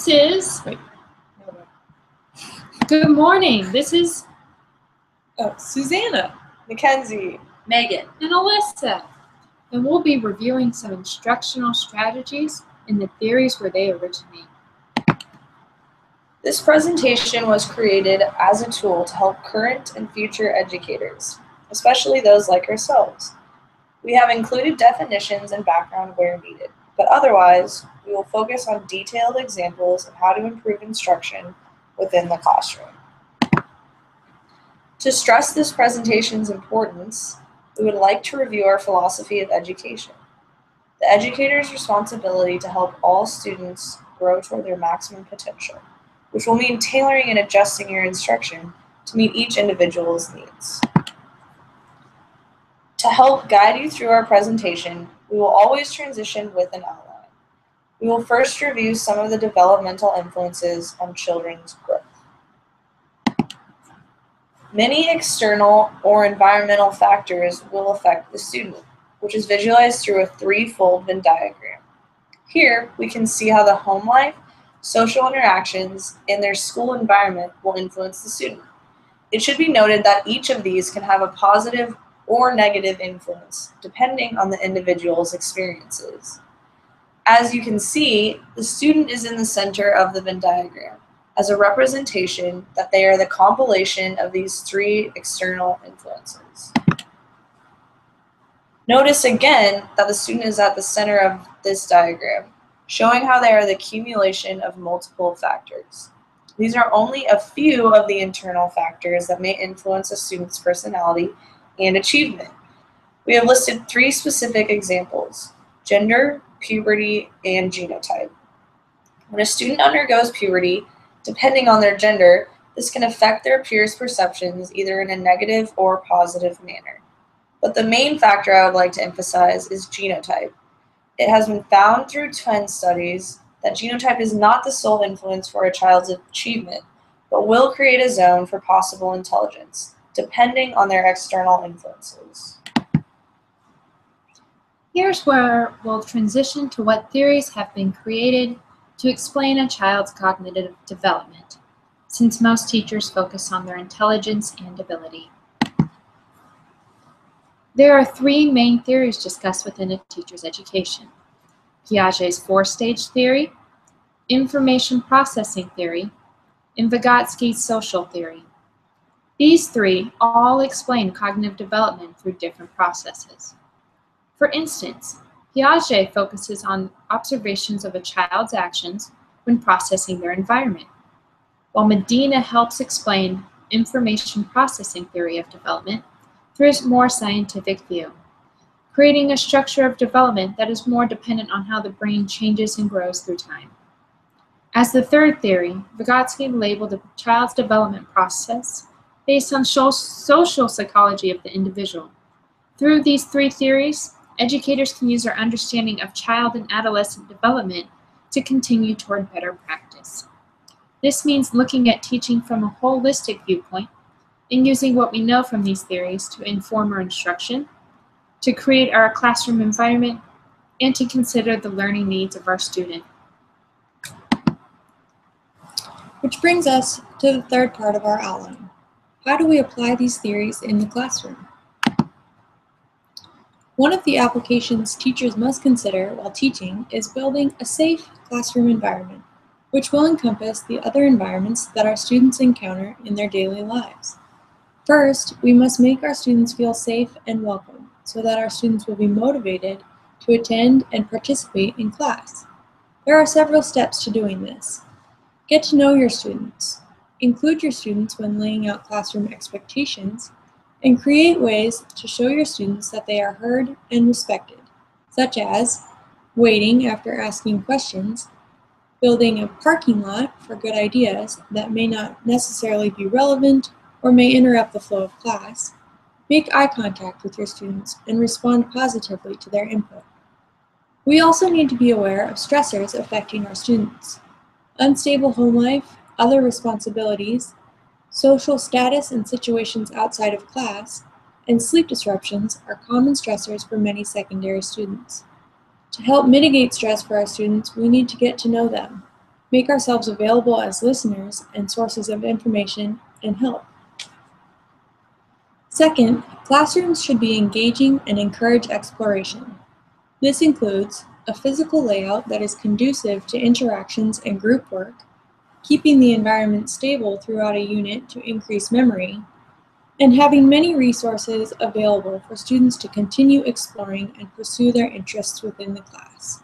Wait, hold on. Good morning. This is Susanna, Mackenzie, Megan, and Alyssa, and we'll be reviewing some instructional strategies and the theories where they originate. This presentation was created as a tool to help current and future educators, especially those like ourselves. We have included definitions and background where needed, but otherwise, we will focus on detailed examples of how to improve instruction within the classroom. To stress this presentation's importance, we would like to review our philosophy of education. The educator's responsibility to help all students grow toward their maximum potential, which will mean tailoring and adjusting your instruction to meet each individual's needs. To help guide you through our presentation, we will always transition with an outline. We will first review some of the developmental influences on children's growth. Many external or environmental factors will affect the student, which is visualized through a threefold Venn diagram. Here, we can see how the home life, social interactions, and their school environment will influence the student. It should be noted that each of these can have a positive or negative influence, depending on the individual's experiences. As you can see, the student is in the center of the Venn diagram as a representation that they are the compilation of these three external influences. Notice again that the student is at the center of this diagram, showing how they are the accumulation of multiple factors. These are only a few of the internal factors that may influence a student's personality and achievement. We have listed three specific examples: gender, puberty, and genotype. When a student undergoes puberty, depending on their gender, this can affect their peers' perceptions either in a negative or positive manner. But the main factor I would like to emphasize is genotype. It has been found through 10 studies that genotype is not the sole influence for a child's achievement, but will create a zone for possible intelligence, depending on their external influences. Here's where we'll transition to what theories have been created to explain a child's cognitive development, since most teachers focus on their intelligence and ability. There are three main theories discussed within a teacher's education: Piaget's four-stage theory, information processing theory, and Vygotsky's social theory. These three all explain cognitive development through different processes. For instance, Piaget focuses on observations of a child's actions when processing their environment, while Medina helps explain information processing theory of development through a more scientific view, creating a structure of development that is more dependent on how the brain changes and grows through time. As the third theory, Vygotsky labeled a child's development process based on social psychology of the individual. Through these three theories, educators can use their understanding of child and adolescent development to continue toward better practice. This means looking at teaching from a holistic viewpoint and using what we know from these theories to inform our instruction, to create our classroom environment, and to consider the learning needs of our student. Which brings us to the third part of our outline. How do we apply these theories in the classroom? One of the applications teachers must consider while teaching is building a safe classroom environment, which will encompass the other environments that our students encounter in their daily lives. First, we must make our students feel safe and welcome so that our students will be motivated to attend and participate in class. There are several steps to doing this. Get to know your students. Include your students when laying out classroom expectations, and create ways to show your students that they are heard and respected, such as waiting after asking questions, building a parking lot for good ideas that may not necessarily be relevant or may interrupt the flow of class, make eye contact with your students, and respond positively to their input. We also need to be aware of stressors affecting our students. Unstable home life, other responsibilities, social status and situations outside of class, and sleep disruptions are common stressors for many secondary students. To help mitigate stress for our students, we need to get to know them. make ourselves available as listeners and sources of information and help. Second, classrooms should be engaging and encourage exploration. This includes a physical layout that is conducive to interactions and group work, keeping the environment stable throughout a unit to increase memory, and having many resources available for students to continue exploring and pursue their interests within the class.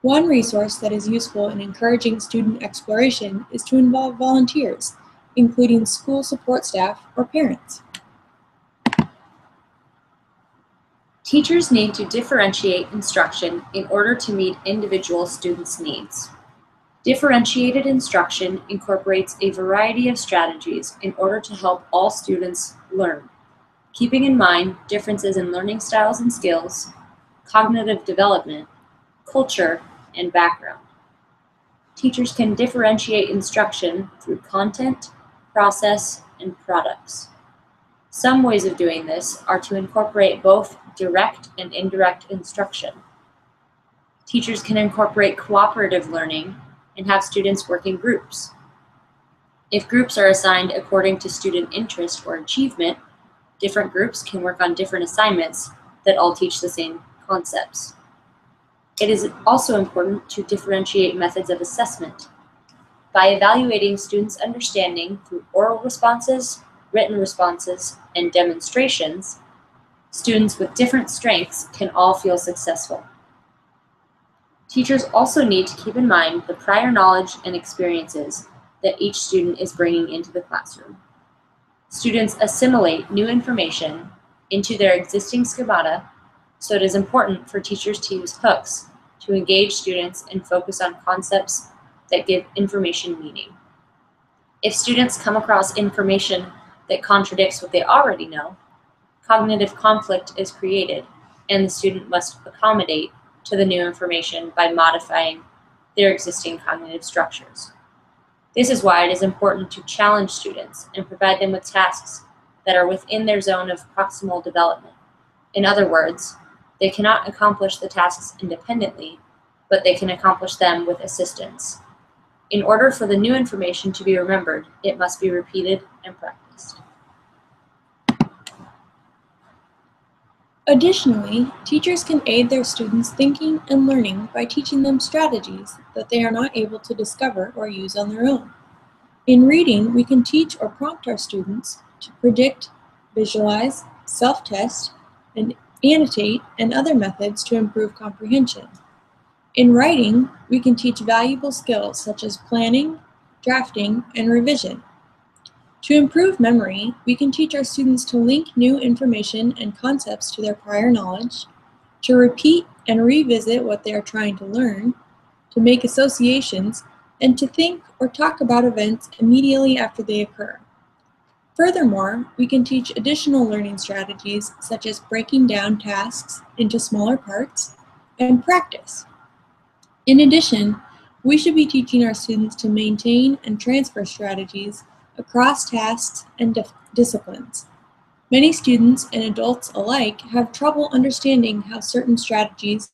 One resource that is useful in encouraging student exploration is to involve volunteers, including school support staff or parents. Teachers need to differentiate instruction in order to meet individual students' needs. Differentiated instruction incorporates a variety of strategies in order to help all students learn, keeping in mind differences in learning styles and skills, cognitive development, culture, and background. Teachers can differentiate instruction through content, process, and products. Some ways of doing this are to incorporate both direct and indirect instruction. Teachers can incorporate cooperative learning and have students work in groups. If groups are assigned according to student interest or achievement, different groups can work on different assignments that all teach the same concepts. It is also important to differentiate methods of assessment. By evaluating students' understanding through oral responses, written responses, and demonstrations, students with different strengths can all feel successful. Teachers also need to keep in mind the prior knowledge and experiences that each student is bringing into the classroom. Students assimilate new information into their existing schemata, so it is important for teachers to use hooks to engage students and focus on concepts that give information meaning. If students come across information that contradicts what they already know, cognitive conflict is created, and the student must accommodate to the new information by modifying their existing cognitive structures. This is why it is important to challenge students and provide them with tasks that are within their zone of proximal development. In other words, they cannot accomplish the tasks independently, but they can accomplish them with assistance. In order for the new information to be remembered, it must be repeated and practiced. Additionally, teachers can aid their students' thinking and learning by teaching them strategies that they are not able to discover or use on their own. In reading, we can teach or prompt our students to predict, visualize, self-test, and annotate, and other methods to improve comprehension. In writing, we can teach valuable skills such as planning, drafting, and revision. To improve memory, we can teach our students to link new information and concepts to their prior knowledge, to repeat and revisit what they are trying to learn, to make associations, and to think or talk about events immediately after they occur. Furthermore, we can teach additional learning strategies such as breaking down tasks into smaller parts and practice. In addition, we should be teaching our students to maintain and transfer strategies across tasks and disciplines. Many students and adults alike have trouble understanding how certain strategies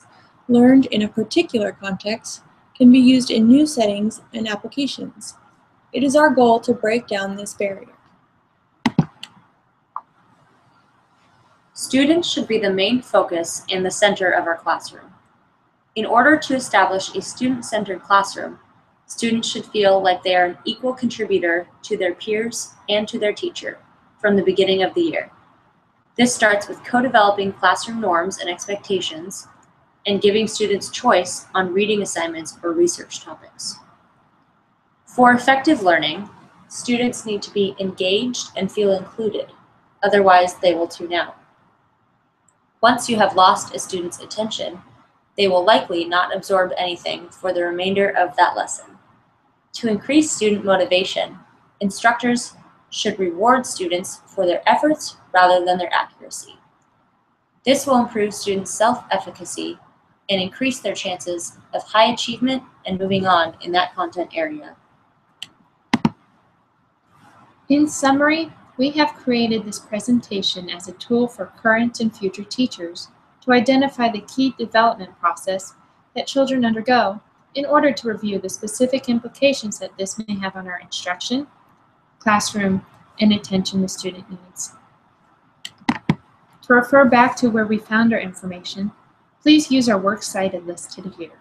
learned in a particular context can be used in new settings and applications. It is our goal to break down this barrier. Students should be the main focus and the center of our classroom. In order to establish a student-centered classroom, students should feel like they are an equal contributor to their peers and to their teacher from the beginning of the year. This starts with co-developing classroom norms and expectations and giving students choice on reading assignments or research topics. For effective learning, students need to be engaged and feel included, otherwise they will tune out. Once you have lost a student's attention, they will likely not absorb anything for the remainder of that lesson. To increase student motivation, instructors should reward students for their efforts rather than their accuracy. This will improve students' self-efficacy and increase their chances of high achievement and moving on in that content area. In summary, we have created this presentation as a tool for current and future teachers to identify the key development process that children undergo in order to review the specific implications that this may have on our instruction, classroom, and attention to student needs. To refer back to where we found our information, please use our works cited listed here.